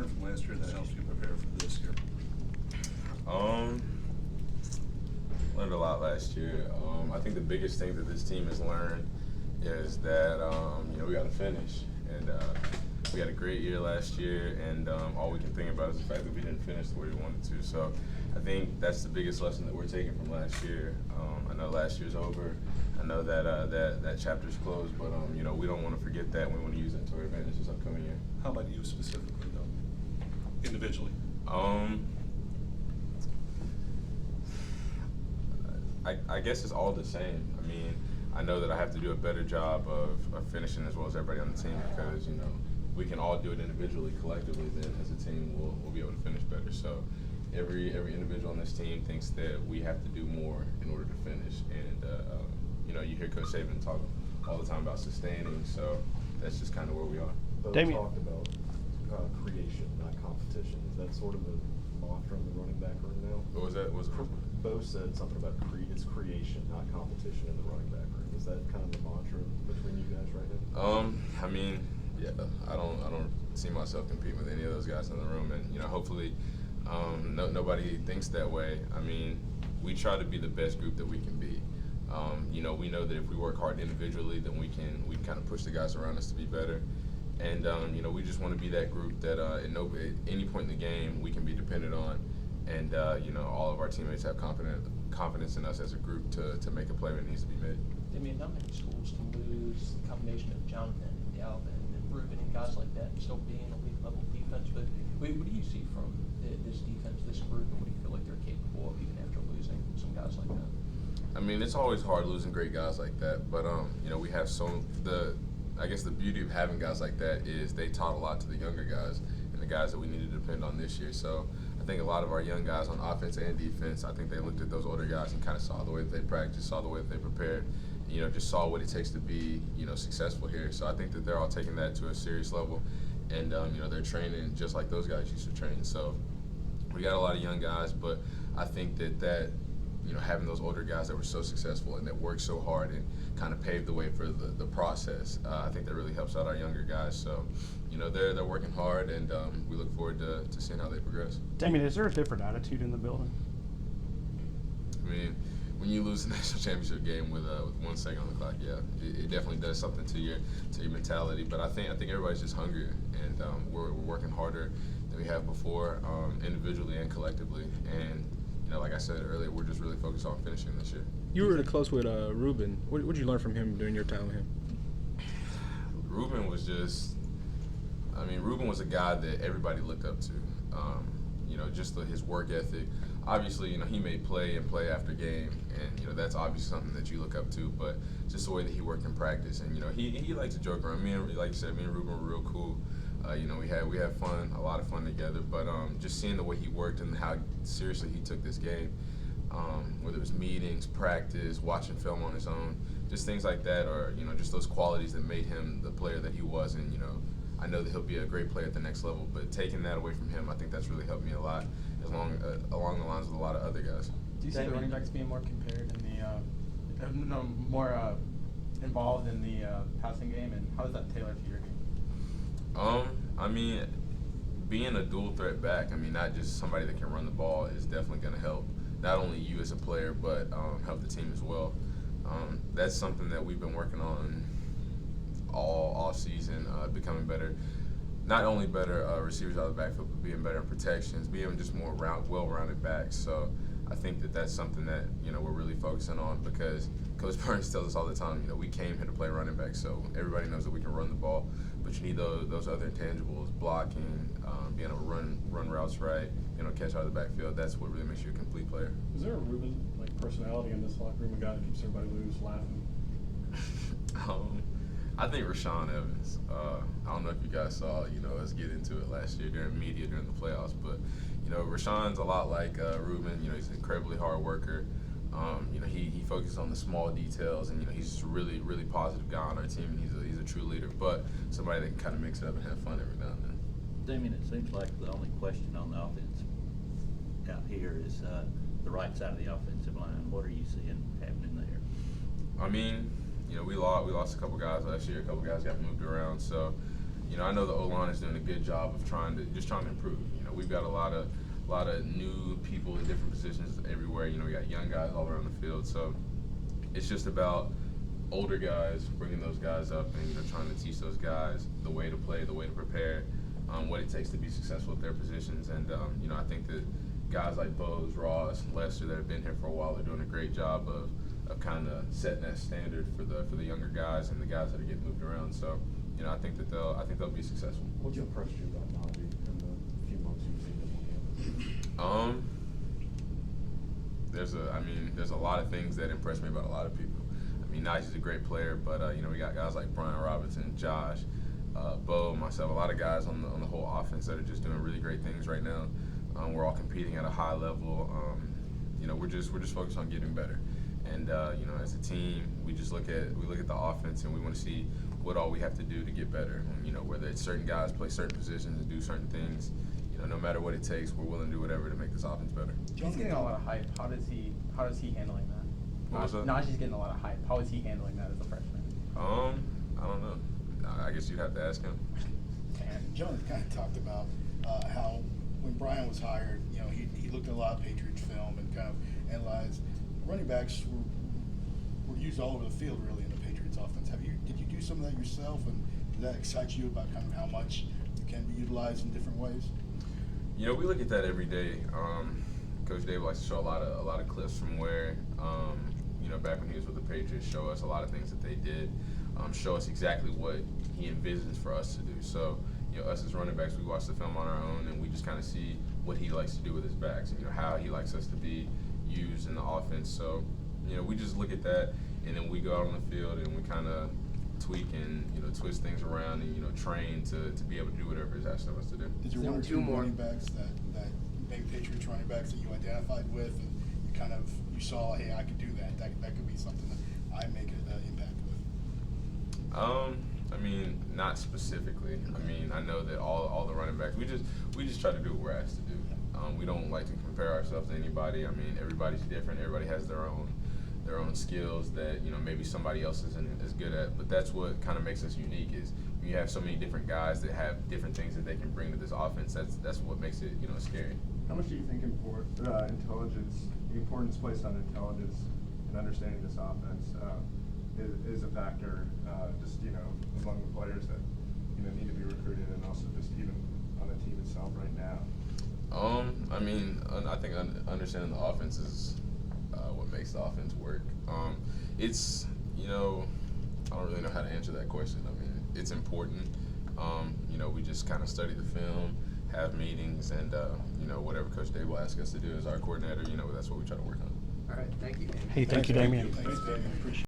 learned from last year that helps you prepare for this year? Learned a lot last year. I think the biggest thing that this team has learned is that we got to finish, and we had a great year last year, and all we can think about is the fact that we didn't finish the way we wanted to. So I think that's the biggest lesson that we're taking from last year. I know last year's over. I know that that chapter's closed, but we don't want to forget that. We want to use that to our advantage this upcoming year. How about you specifically, though, individually? I guess it's all the same. I mean, I know that I have to do a better job of finishing as well as everybody on the team because, we can all do it individually, collectively, then as a team we'll be able to finish better. So every individual on this team thinks that we have to do more in order to finish. And, you hear Coach Saban talk all the time about sustaining, so that's just kind of where we are. Bo Damien talked about creation, not competition. Is that sort of the mantra in the running back room now? What was that? Bo said something about it's creation, not competition in the running back room. Is that kind of the mantra between you guys right now? I mean, yeah, I don't see myself competing with any of those guys in the room, and hopefully, nobody thinks that way. I mean, we try to be the best group that we can be. We know that if we work hard individually, then we can kind of push the guys around us to be better. And we just want to be that group that at any point in the game we can be dependent on, and all of our teammates have confidence in us as a group to make a play when it needs to be made. Damien, not many schools can lose the combination of Jonathan and Galvin and Ruben and guys like that and still be in elite level defense. But what do you see from this defense, this group, and what do you feel like they're capable of even after losing some guys like that? I mean, it's always hard losing great guys like that, but we have I guess the beauty of having guys like that is they taught a lot to the younger guys and the guys that we need to depend on this year. So I think a lot of our young guys on offense and defense, I think they looked at those older guys and kind of saw the way that they practiced, saw the way that they prepared, just saw what it takes to be, successful here. So I think that they're all taking that to a serious level, and they're training just like those guys used to train. So we got a lot of young guys, but I think that having those older guys that were so successful and that worked so hard and kind of paved the way for the process, I think that really helps out our younger guys. So, they're working hard, and we look forward to seeing how they progress. Damien, is there a different attitude in the building? I mean, when you lose the national championship game with 1 second on the clock, yeah, it definitely does something to your mentality. But I think everybody's just hungrier, and we're working harder than we have before, individually and collectively. And like I said earlier, we're just really focused on finishing this year. You were really close with Ruben. What did you learn from him during your time with him? Ruben was Ruben was a guy that everybody looked up to. Just his work ethic. Obviously, he made play after game, and that's obviously something that you look up to. But just the way that he worked in practice, and he liked to joke around. Like you said, me and Ruben were real cool. We had fun, a lot of fun together. But just seeing the way he worked and how seriously he took this game, whether it was meetings, practice, watching film on his own, just things like that, or just those qualities that made him the player that he was. And I know that he'll be a great player at the next level, but taking that away from him, I think that's really helped me a lot, along the lines of a lot of other guys. Do you see the running backs being more compared in the more involved in the passing game, and how is that tailored to your game? I mean, being a dual threat back, not just somebody that can run the ball, is definitely going to help not only you as a player, but help the team as well. That's something that we've been working on all season, becoming better. Not only better receivers out of the backfield, but being better in protections, being just more well-rounded backs. So I think that that's something that we're really focusing on, because Coach Burns tells us all the time, we came here to play running back, so everybody knows that we can run the ball, but you need those other intangibles, blocking, being able to run routes right, catch out of the backfield. That's what really makes you a complete player. Is there a Ruben personality in this locker room, a guy that keeps everybody loose, laughing? I think Rashawn Evans. I don't know if you guys saw, us get into it last year during the playoffs, but Rashawn's a lot like Ruben. He's an incredibly hard worker. He focuses on the small details, and he's just a really, really positive guy on our team, and he's a true leader, but somebody that can kind of mix it up and have fun every now and then. Damien, it seems like the only question on the offense out here is the right side of the offensive line. What are you seeing happening there? We lost a couple guys last year. A couple guys got moved around, so I know the O-line is doing a good job of trying to improve. We've got a lot of new people in different positions everywhere. We got young guys all around the field, so it's just about older guys, bringing those guys up and trying to teach those guys the way to play, the way to prepare, what it takes to be successful at their positions. And I think that guys like Bose, Ross, Lester that have been here for a while are doing a great job of kind of setting that standard for the younger guys and the guys that are getting moved around. So I think that they'll be successful. What's impressed you about Najee in the few months you've seen him on campus? There's a lot of things that impress me about a lot of people. Najee's a great player, but we got guys like Brian Robinson, Josh, Bo, myself, a lot of guys on the whole offense that are just doing really great things right now. We're all competing at a high level. We're just focused on getting better. And as a team, we look at the offense and we want to see what all we have to do to get better. And, whether it's certain guys play certain positions and do certain things, no matter what it takes, we're willing to do whatever to make this offense better. He's getting a lot of hype. How is he handling that? What was that? Najee's getting a lot of hype. How is he handling that as a freshman? I don't know. I guess you'd have to ask him. And John kind of talked about how when Brian was hired, he looked at a lot of Patriots film and kind of analyzed. Running backs were used all over the field really in the Patriots offense. Did you do some of that yourself, and did that excite you about kind of how much you can be utilized in different ways? We look at that every day. Coach Dave likes to show a lot of clips from where back when he was with the Patriots, show us a lot of things that they did, show us exactly what he envisions for us to do. So us as running backs, we watch the film on our own and we just kind of see what he likes to do with his backs and how he likes us to be used in the offense. So we just look at that and then we go out on the field and we kind of tweak and twist things around and train to be able to do whatever he's asking us to do. Did you one or two running backs that maybe Patriots running backs that you identified with and you saw, hey, I could do that. That could be something that I make an impact with? Not specifically. I know that all the running backs, we just try to do what we're asked to do. We don't like to compare ourselves to anybody. Everybody's different. Everybody has their own skills that maybe somebody else isn't as good at. But that's what kind of makes us unique is you have so many different guys that have different things that they can bring to this offense. That's what makes it scary. How much do you think the importance placed on intelligence and understanding this offense is a factor, among the players that need to be recruited, and also just even on the team itself right now? I think understanding the offense is what makes the offense work. It's I don't really know how to answer that question. It's important. We just kind of study the film, have meetings, and whatever Coach Dave will ask us to do as our coordinator, that's what we try to work on. All right, thank you, Damien. Hey, thank you, Damien. Thanks, Damien. Appreciate it.